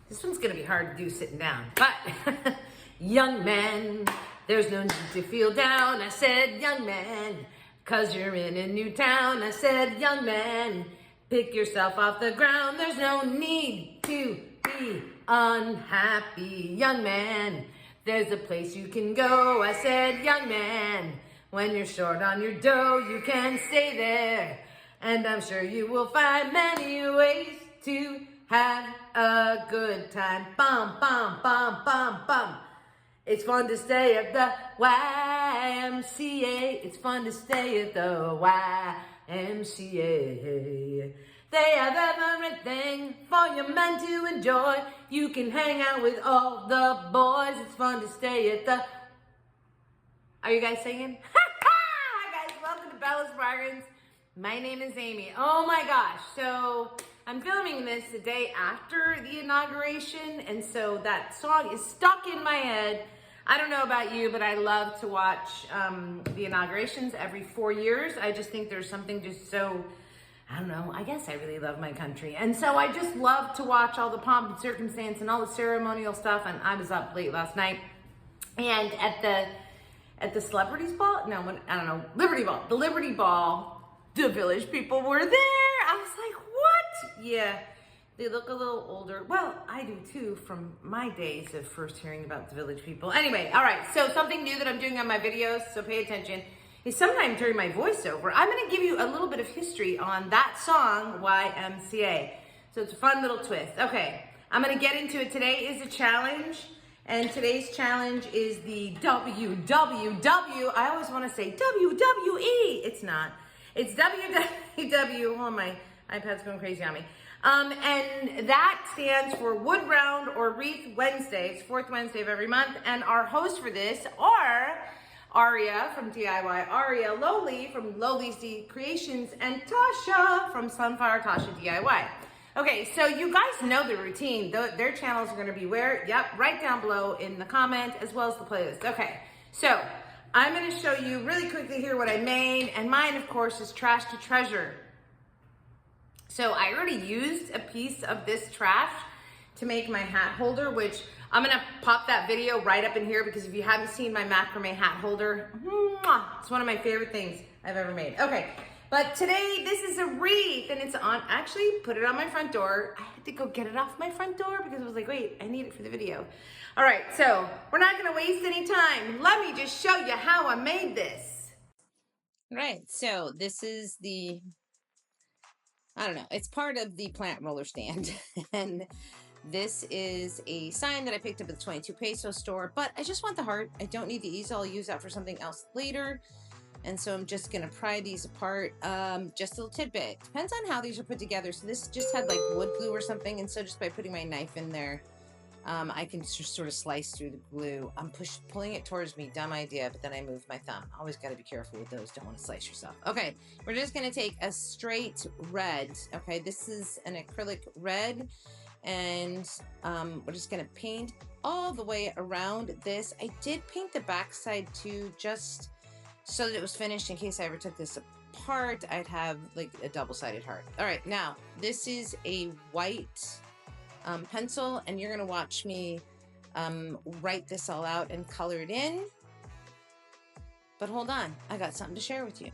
This one's gonna be hard to do sitting down, but young man, there's no need to feel down. I said, young man, 'cause you're in a new town. I said, young man, pick yourself off the ground. There's no need to be unhappy, young man. There's a place you can go. I said, young man, when you're short on your dough, you can stay there. And I'm sure you will find many ways to have a good time. Bum, bum, bum, bum, bum. It's fun to stay at the YMCA. It's fun to stay at the YMCA. They have everything for your men to enjoy. You can hang out with all the boys. It's fun to stay at the... Are you guys singing? Hi guys, welcome to Bella's Bargains. My name is Amy. Oh my gosh, so I'm filming this the day after the inauguration, and so that song is stuck in my head. I don't know about you, but I love to watch the inaugurations every 4 years. I just think there's something just so, I don't know, I guess I really love my country. And so I just love to watch all the pomp and circumstance and all the ceremonial stuff, and I was up late last night. And at the Celebrities Ball? No, I don't know, Liberty Ball. The Liberty Ball, the village people were there. I was like, what? Yeah, they look a little older. Well, I do too, from my days of first hearing about the village people. Anyway, all right, so something new that I'm doing on my videos, so pay attention, is sometimes during my voiceover, I'm gonna give you a little bit of history on that song, YMCA. So it's a fun little twist. Okay, I'm gonna get into it. Today is a challenge, and today's challenge is the WWW. I always wanna say WWE, it's not. It's WWW. Oh, my iPad's going crazy on me. And that stands for Wood Round or Wreath Wednesday. It's fourth Wednesday of every month. And our hosts for this are Aria from DIY Aria, Loli from Loli's Creations, and Tasha from Sunflower Tasha DIY. Okay, so you guys know the routine. Their channels are going to be where? Yep, right down below in the comment, as well as the playlist. Okay, so I'm going to show you really quickly here what I made, and mine, of course, is Trash to Treasure. So I already used a piece of this trash to make my hat holder, which I'm going to pop that video right up in here, because if you haven't seen my macrame hat holder, it's one of my favorite things I've ever made. Okay, but today this is a wreath, and it's on, actually put it on my front door. I had to go get it off my front door because I was like, wait, I need it for the video. All right, so we're not gonna waste any time. Let me just show you how I made this. All right, so this is the, I don't know, it's part of the plant roller stand. And this is a sign that I picked up at the 22 peso store, but I just want the heart. I don't need the easel. I'll use that for something else later. And so I'm just gonna pry these apart. Just a little tidbit. Depends on how these are put together. So this just had like wood glue or something, and so just by putting my knife in there, I can just sort of slice through the glue. I'm pulling it towards me, dumb idea, but then I moved my thumb. Always gotta be careful with those, don't wanna slice yourself. Okay, we're just gonna take a straight red. Okay, this is an acrylic red, and we're just gonna paint all the way around this. I did paint the backside too, just so that it was finished in case I ever took this apart. I'd have like a double-sided heart. All right, now this is a white pencil, and you're gonna watch me write this all out and color it in. But hold on, I got something to share with you.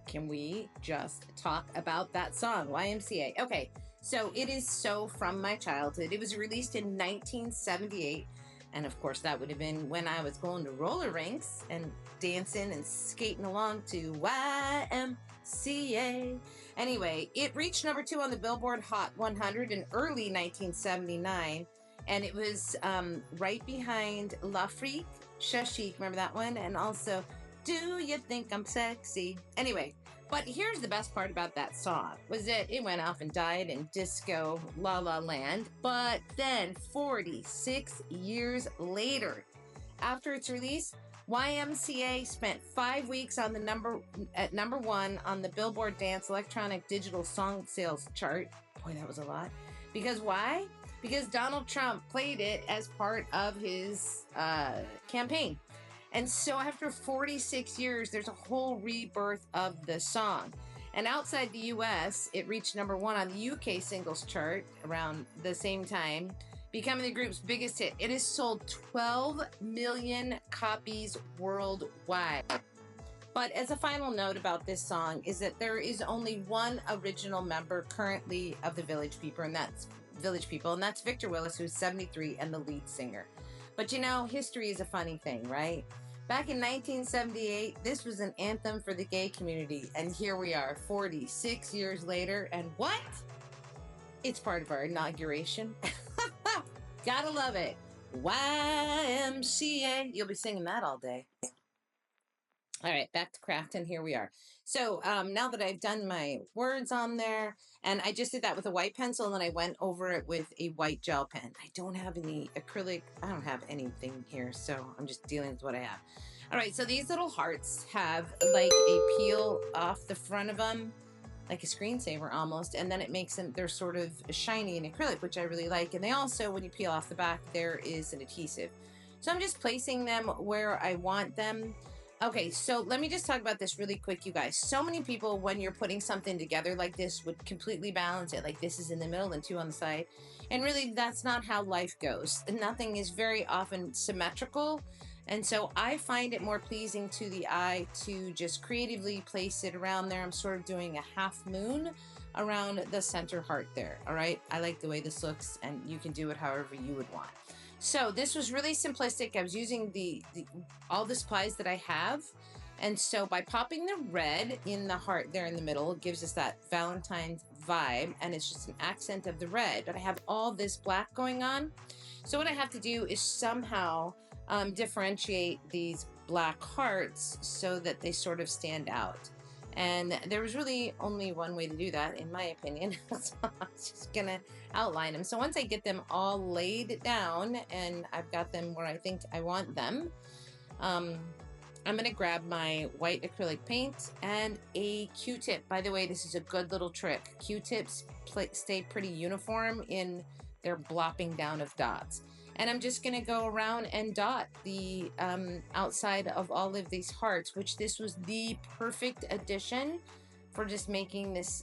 Can we just talk about that song, YMCA? Okay, so it is so from my childhood. It was released in 1978. And of course, that would have been when I was going to roller rinks and dancing and skating along to YMCA. Anyway, it reached #2 on the Billboard Hot 100 in early 1979. And it was right behind La Freak, Chic, remember that one? And also, Do You Think I'm Sexy? Anyway, but here's the best part about that song, was that it went off and died in disco La La Land. But then 46 years later, after its release, YMCA spent 5 weeks on the number one on the Billboard Dance Electronic Digital Song Sales chart. Boy, that was a lot. Because why? Because Donald Trump played it as part of his campaign. And so after 46 years, there's a whole rebirth of the song. And outside the US, it reached #1 on the UK singles chart around the same time, becoming the group's biggest hit. It has sold 12 million copies worldwide. But as a final note about this song is that there is only one original member currently of the Village People, and that's Victor Willis, who's 73 and the lead singer. But you know, history is a funny thing, right? Back in 1978, this was an anthem for the gay community, and here we are 46 years later, and what? It's part of our inauguration. Gotta love it. YMCA. You'll be singing that all day. All right, back to crafting. Here we are. So now that I've done my words on there, and I just did that with a white pencil, and then I went over it with a white gel pen. I don't have any acrylic. I don't have anything here, so I'm just dealing with what I have. All right, so these little hearts have like a peel off the front of them, like a screensaver almost, and then it makes them, they're sort of shiny in acrylic, which I really like. And they also, when you peel off the back, there is an adhesive. So I'm just placing them where I want them. Okay, so let me just talk about this really quick, you guys. So many people, when you're putting something together like this, would completely balance it. Like this is in the middle and 2 on the side. And really, that's not how life goes. Nothing is very often symmetrical. And so I find it more pleasing to the eye to just creatively place it around there. I'm sort of doing a half moon around the center heart there, all right? I like the way this looks, and you can do it however you would want. So this was really simplistic. I was using all the supplies that I have. And so by popping the red in the heart there in the middle, it gives us that Valentine's vibe, and it's just an accent of the red. But I have all this black going on. So what I have to do is somehow differentiate these black hearts so that they sort of stand out. And there was really only one way to do that, in my opinion. So I'm just gonna outline them. So once I get them all laid down and I've got them where I think I want them, I'm gonna grab my white acrylic paint and a Q-tip. By the way, this is a good little trick. Q-tips stay pretty uniform in their blopping down of dots. And I'm just gonna go around and dot the outside of all of these hearts, which this was the perfect addition for just making this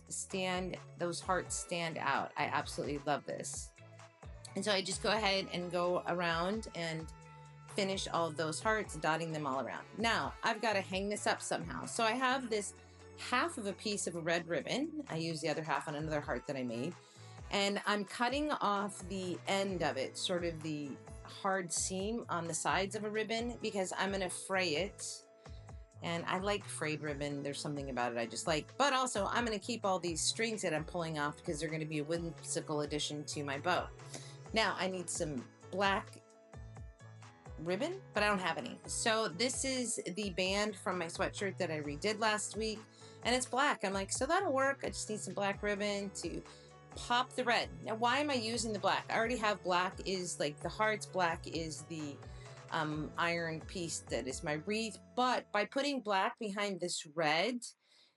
those hearts stand out. I absolutely love this. And so I just go ahead and go around and finish all of those hearts, dotting them all around. Now, I've gotta hang this up somehow. So I have this half of a piece of a red ribbon. I use the other half on another heart that I made. And I'm cutting off the end of it, sort of the hard seam on the sides of a ribbon, because I'm going to fray it. And I like frayed ribbon. There's something about it I just like. But also, I'm going to keep all these strings that I'm pulling off because they're going to be a whimsical addition to my bow. Now, I need some black ribbon, but I don't have any. So this is the band from my sweatshirt that I redid last week. And it's black. I'm like, so that'll work. I just need some black ribbon to pop the red. Now, why am I using the black? I already have black is like the hearts. Black is the iron piece that is my wreath. But by putting black behind this red,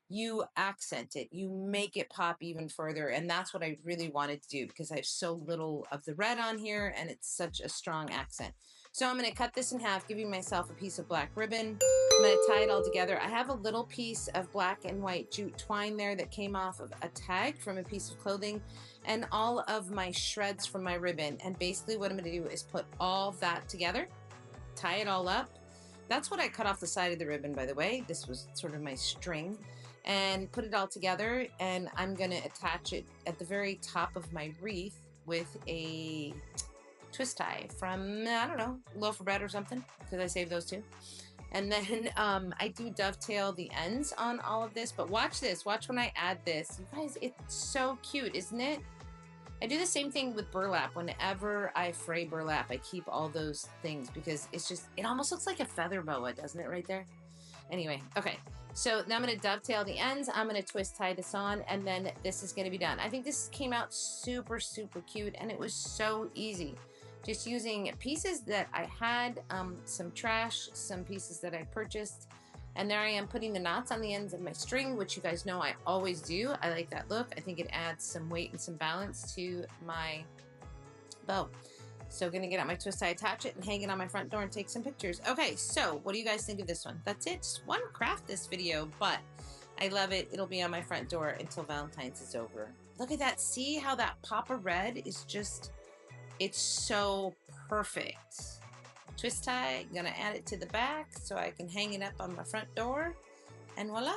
you accent it. You make it pop even further. And that's what I really wanted to do because I have so little of the red on here and it's such a strong accent. So I'm going to cut this in half, giving myself a piece of black ribbon. I'm going to tie it all together. I have a little piece of black and white jute twine there that came off of a tag from a piece of clothing and all of my shreds from my ribbon. And basically what I'm going to do is put all that together, tie it all up. That's what I cut off the side of the ribbon, by the way. This was sort of my string. And put it all together, and I'm going to attach it at the very top of my wreath with a twist tie from, I don't know, loaf of bread or something, because I saved those too. And then I do dovetail the ends on all of this, but watch this. Watch when I add this. You guys, it's so cute, isn't it? I do the same thing with burlap. Whenever I fray burlap, I keep all those things because it's just, it almost looks like a feather boa, doesn't it, right there? Anyway, okay. So now I'm going to dovetail the ends. I'm going to twist tie this on, and then this is going to be done. I think this came out super, super cute, and it was so easy. Just using pieces that I had, some trash, some pieces that I purchased, and there I am putting the knots on the ends of my string, which you guys know I always do. I like that look. I think it adds some weight and some balance to my bow. So gonna get out my twist tie, attach it, and hang it on my front door and take some pictures. Okay, so what do you guys think of this one? That's it. Just one craft this video, but I love it. It'll be on my front door until Valentine's is over. Look at that. See how that pop of red is just, it's so perfect. Twist tie, gonna add it to the back so I can hang it up on my front door, and voila.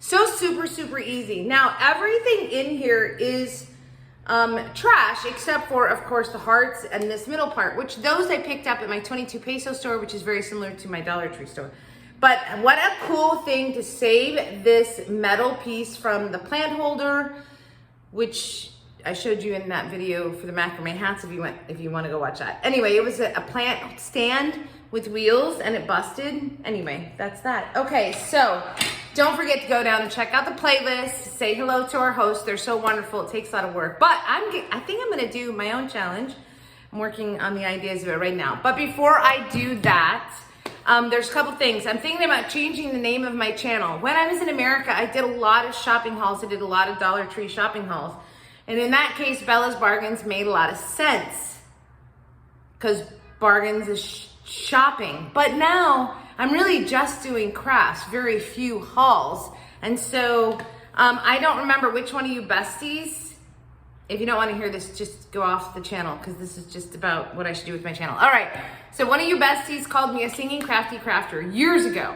So super easy. Now everything in here is trash except for, of course, the hearts and this middle part, which those I picked up at my 22 peso store, which is very similar to my Dollar Tree store. But what a cool thing to save this metal piece from the plant holder, which I showed you in that video for the macrame hats if you want to go watch that. Anyway, it was a plant stand with wheels and it busted. Anyway, that's that. Okay, so don't forget to go down and check out the playlist. Say hello to our hosts. They're so wonderful. It takes a lot of work. But I think I'm going to do my own challenge. I'm working on the ideas of it right now. But before I do that, there's a couple things. I'm thinking about changing the name of my channel. When I was in America, I did a lot of shopping hauls. I did a lot of Dollar Tree shopping hauls. And in that case, Bella's Bargains made a lot of sense because bargains is shopping. But now I'm really just doing crafts, very few hauls. And so I don't remember which one of you besties. If you don't want to hear this, just go off the channel because this is just about what I should do with my channel. All right. So one of you besties called me a singing crafty crafter years ago.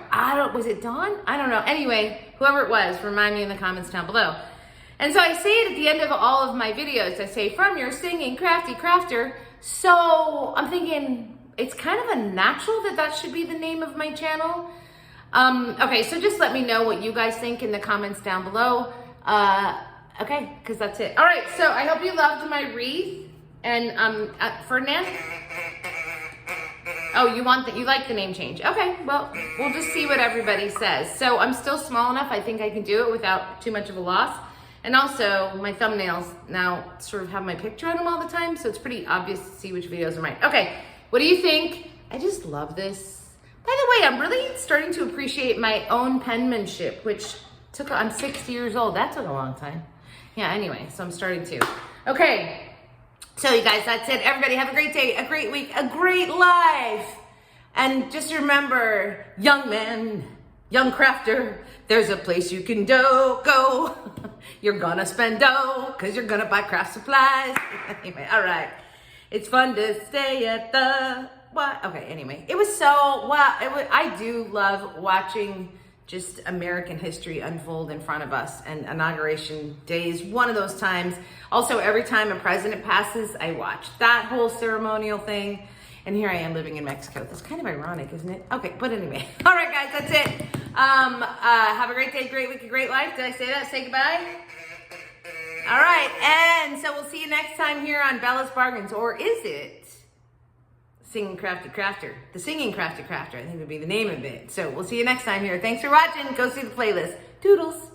Was it Dawn? I don't know. Anyway, whoever it was, remind me in the comments down below. And so I say it at the end of all of my videos. I say, from your singing crafty crafter. So I'm thinking it's kind of a natural that should be the name of my channel. Okay, so just let me know what you guys think in the comments down below. Okay, because that's it. All right, so I hope you loved my wreath. And Ferdinand? Oh, you like the name change. Okay, well, we'll just see what everybody says. So I'm still small enough, I think I can do it without too much of a loss. And also, my thumbnails now sort of have my picture on them all the time, so it's pretty obvious to see which videos are mine. Okay, what do you think? I just love this. By the way, I'm really starting to appreciate my own penmanship, which I'm 60 years old. That took a long time. Yeah, anyway, so I'm starting to. Okay, so you guys, that's it. Everybody have a great day, a great week, a great life. And just remember, young man, young crafter, there's a place you can go. You're gonna spend dough, cause you're gonna buy craft supplies. Anyway, all right. It's fun to stay at the, what? Okay, anyway. It was so, wow. I do love watching just American history unfold in front of us. And Inauguration Day is one of those times. Also, every time a president passes, I watch that whole ceremonial thing. And here I am living in Mexico. That's kind of ironic, isn't it? Okay, but anyway. All right, guys, that's it. Have a great day, great week, a great life. Did I say that? Say goodbye. All right, and so we'll see you next time here on Bella's Bargains. Or is it Singing Crafty Crafter? The Singing Crafty Crafter, I think would be the name of it. So we'll see you next time here. Thanks for watching. Go see the playlist. Toodles.